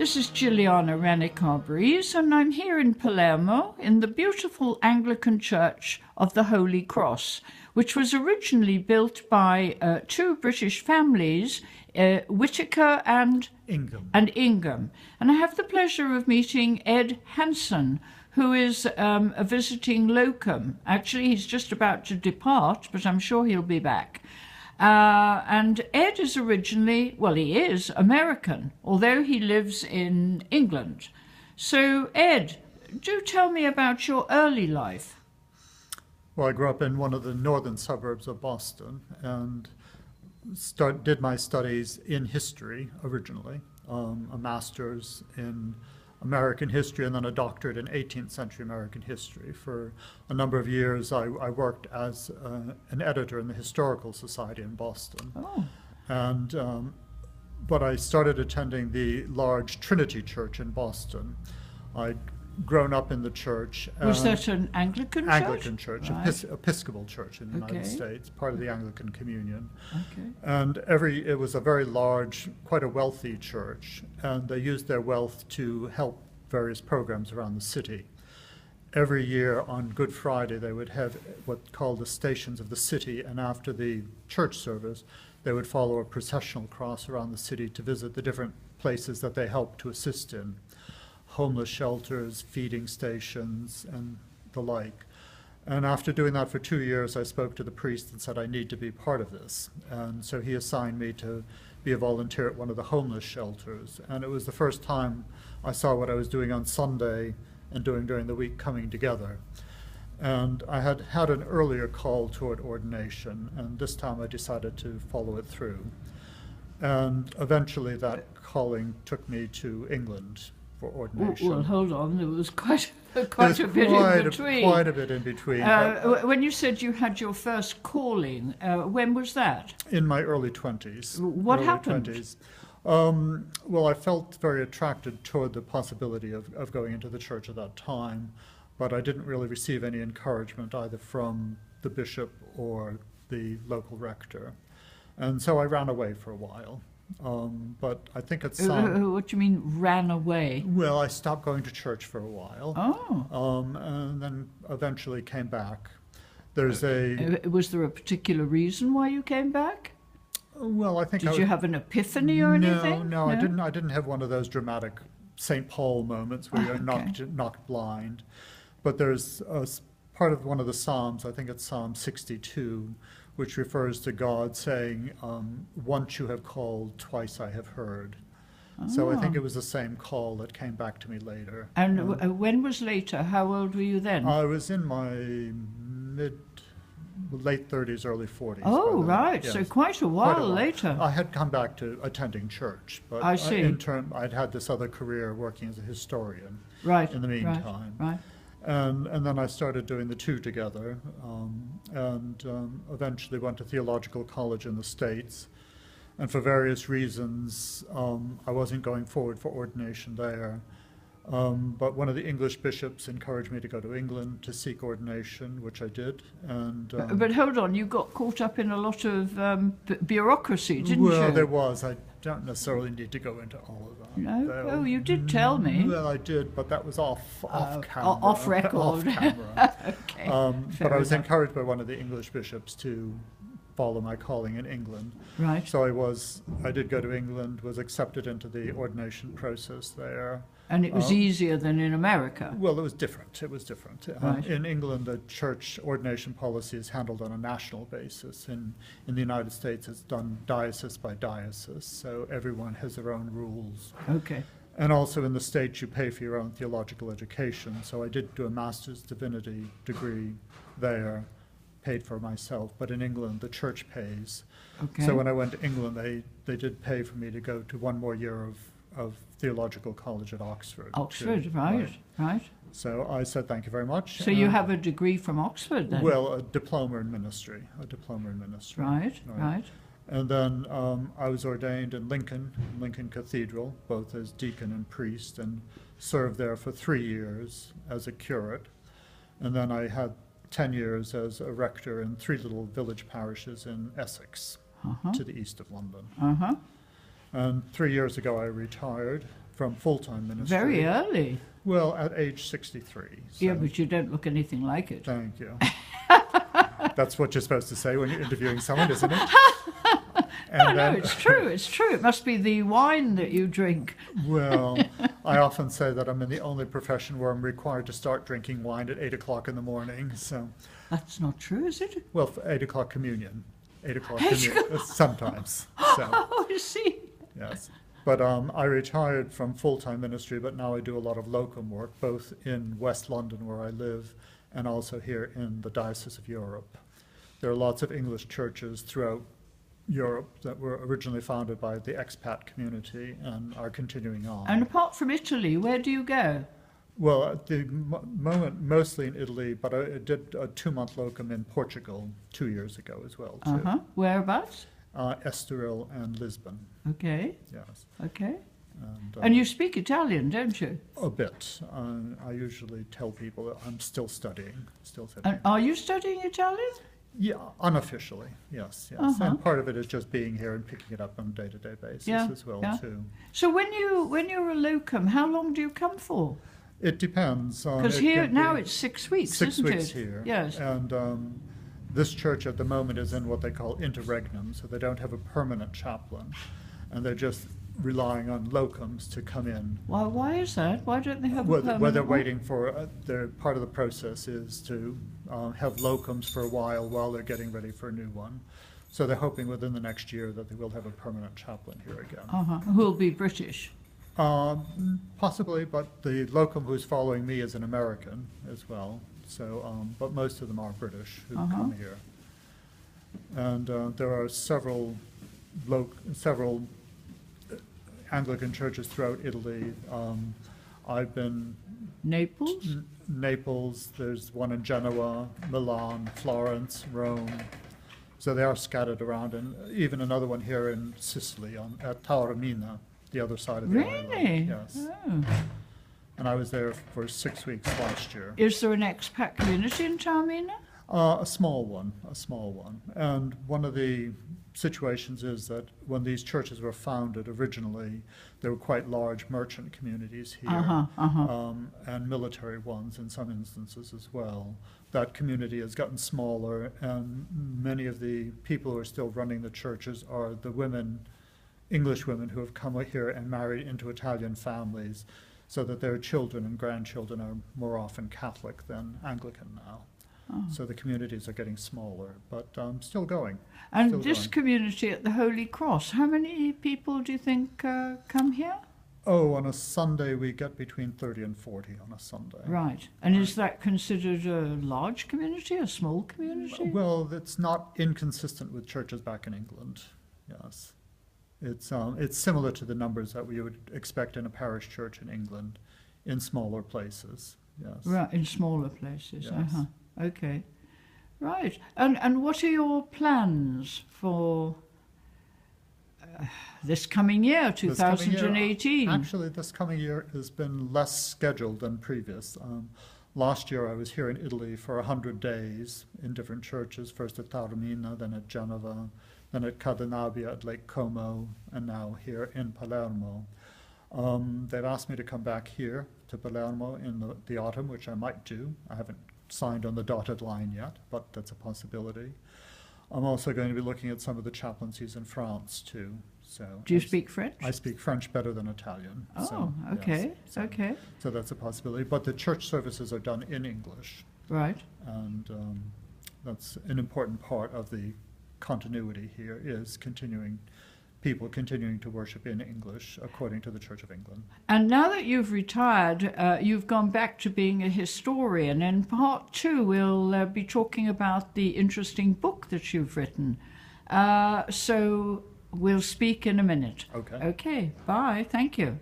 This is Jilliana Ranicar-Breese, and I'm here in Palermo in the beautiful Anglican Church of the Holy Cross, which was originally built by two British families, Whitaker and Ingham. And I have the pleasure of meeting Ed Hanson, who is a visiting locum. Actually, he's just about to depart, but I'm sure he'll be back. And Ed is originally, well, he is American, although he lives in England. So, Ed, do tell me about your early life. Well, I grew up in one of the northern suburbs of Boston and did my studies in history originally, a master's in American history and then a doctorate in 18th century American history. For a number of years, I worked as an editor in the Historical Society in Boston. Oh. And, but I started attending the large Trinity Church in Boston. I'd grown up in the church. Was that an Anglican church? Anglican church, right. Episcopal church in the United States, part of the Anglican Communion. Okay. And it was a very large, quite a wealthy church, and they used their wealth to help various programs around the city. Every year on Good Friday, they would have what called the Stations of the City, and after the church service, they would follow a processional cross around the city to visit the different places that they helped to assist in. Homeless shelters, feeding stations, and the like. And after doing that for 2 years, I spoke to the priest and said, I need to be part of this. And so he assigned me to be a volunteer at one of the homeless shelters. And it was the first time I saw what I was doing on Sunday and doing during the week coming together. And I had had an earlier call toward ordination, and this time I decided to follow it through. And eventually that calling took me to England for ordination. Well, hold on, there was quite a bit in between. Quite a bit in between. When you said you had your first calling, when was that? In my early 20s. What happened? 20s. Well, I felt very attracted toward the possibility of going into the church at that time, but I didn't really receive any encouragement either from the bishop or the local rector. And so I ran away for a while. But I think it's what do you mean, ran away? Well, I stopped going to church for a while. Oh. And then eventually came back. Was there a particular reason why you came back? Well, I think Did you have an epiphany or anything? No, I didn't. I didn't have one of those dramatic St. Paul moments where you're knocked blind. But there's part of one of the Psalms, I think it's Psalm 62, which refers to God saying, once you have called, twice I have heard. Oh. So I think it was the same call that came back to me later. And when was later? How old were you then? I was in my late 30s, early 40s. Oh, right. Yes. So quite a while later. I had come back to attending church, but I see. I'd had this other career working as a historian in the meantime. Right. And then I started doing the two together, and eventually went to theological college in the States. And for various reasons, I wasn't going forward for ordination there. But one of the English bishops encouraged me to go to England to seek ordination, which I did. And but hold on, you got caught up in a lot of bureaucusy, didn't you? Well, there was. I don't necessarily need to go into all of that. No? Oh, you did tell me. Well, I did, but that was off camera. Off record. Off camera. Okay. But I was encouraged by one of the English bishops to follow my calling in England. Right. So I did go to England, was accepted into the ordination process there. And it was easier than in America? Well, it was different. It was different. Right. In England, the church ordination policy is handled on a national basis. In the United States, it's done diocese by diocese, so everyone has their own rules. Okay. And also in the States, you pay for your own theological education. So I did do a master's divinity degree there, paid for myself. But in England, the church pays. Okay. So when I went to England, they did pay for me to go to one more year of theological college at Oxford. Oxford, right. So I said, thank you very much. So you have a degree from Oxford then? Well, a diploma in ministry. Right. And then I was ordained in Lincoln Cathedral, both as deacon and priest, and served there for 3 years as a curate. And then I had 10 years as a rector in 3 little village parishes in Essex, to the east of London. And 3 years ago, I retired from full-time ministry. Very early. Well, at age 63. So. Yeah, but you don't look anything like it. Thank you. That's what you're supposed to say when you're interviewing someone, isn't it? No, it's true. It's true. It must be the wine that you drink. Well, I often say that I'm in the only profession where I'm required to start drinking wine at 8 o'clock in the morning. So, That's not true, is it? well, for 8 o'clock communion. 8 o'clock communion, sometimes. So, Oh, I see. yes. But I retired from full-time ministry, but now I do a lot of locum work, both in West London, where I live, and also here in the Diocese of Europe. There are lots of English churches throughout Europe that were originally founded by the expat community and are continuing on. And apart from Italy, where do you go? Well, at the moment, mostly in Italy, but I did a 2-month locum in Portugal 2 years ago as well, too. Whereabouts? Estoril and Lisbon, Okay. yes. Okay. And, And you speak Italian, don't you? a bit. I usually tell people that I'm still studying. And are you studying Italian? Yeah, unofficially, yes, yes. And part of it is just being here and picking it up on a day-to-day basis as well, too. So when you're a locum, how long do you come for? It depends. Because here now it's 6 weeks, 6 isn't weeks it? here. Yes. And this church at the moment is in what they call interregnum, so they don't have a permanent chaplain, and they're just relying on locums to come in. Why is that? Why don't they have a Well, permanent they're one? waiting for their part of the process is to have locums for a while they're getting ready for a new one. So they're hoping within the next year that they will have a permanent chaplain here again. Who'll be British? Possibly, but the locum who's following me is an American as well. So, but most of them are British who come here. And there are several Anglican churches throughout Italy. I've been Naples? Naples, there's one in Genoa, Milan, Florence, Rome. So they are scattered around, and even another one here in Sicily at Taormina, the other side of the island. Really? Yes. Oh. And I was there for 6 weeks last year. Is there an expat community in Taormina? A small one. And one of the situations is that when these churches were founded originally, there were quite large merchant communities here, and military ones in some instances as well. That community has gotten smaller, and many of the people who are still running the churches are the women, English women, who have come here and married into Italian families, so that their children and grandchildren are more often Catholic than Anglican now. So the communities are getting smaller, but still going. And this community at the Holy Cross, how many people do you think come here? Oh, on a Sunday we get between 30 and 40 on a Sunday. Right. And is that considered a large community, a small community? Well, it's not inconsistent with churches back in England, yes. It's similar to the numbers that we would expect in a parish church in England, in smaller places, yes. Right, in smaller places, Yes. Okay. Right. And what are your plans for this coming year, 2018? Actually, this coming year has been less scheduled than previous. Last year I was here in Italy for 100 days in different churches, first at Taormina, then at Genova, then at Cadenabia at Lake Como, and now here in Palermo. They've asked me to come back here to Palermo in the autumn, which I might do. I haven't signed on the dotted line yet, but that's a possibility. I'm also going to be looking at some of the chaplaincies in France too. So do you speak French? I speak French better than Italian. Oh, so, okay, yes. okay. So that's a possibility. But the church services are done in English. Right. And that's an important part of the continuity here, is people continuing to worship in English according to the Church of England. And now that you've retired, you've gone back to being a historian. In part 2, we'll be talking about the interesting book that you've written. So we'll speak in a minute. Okay. Okay, bye. Thank you.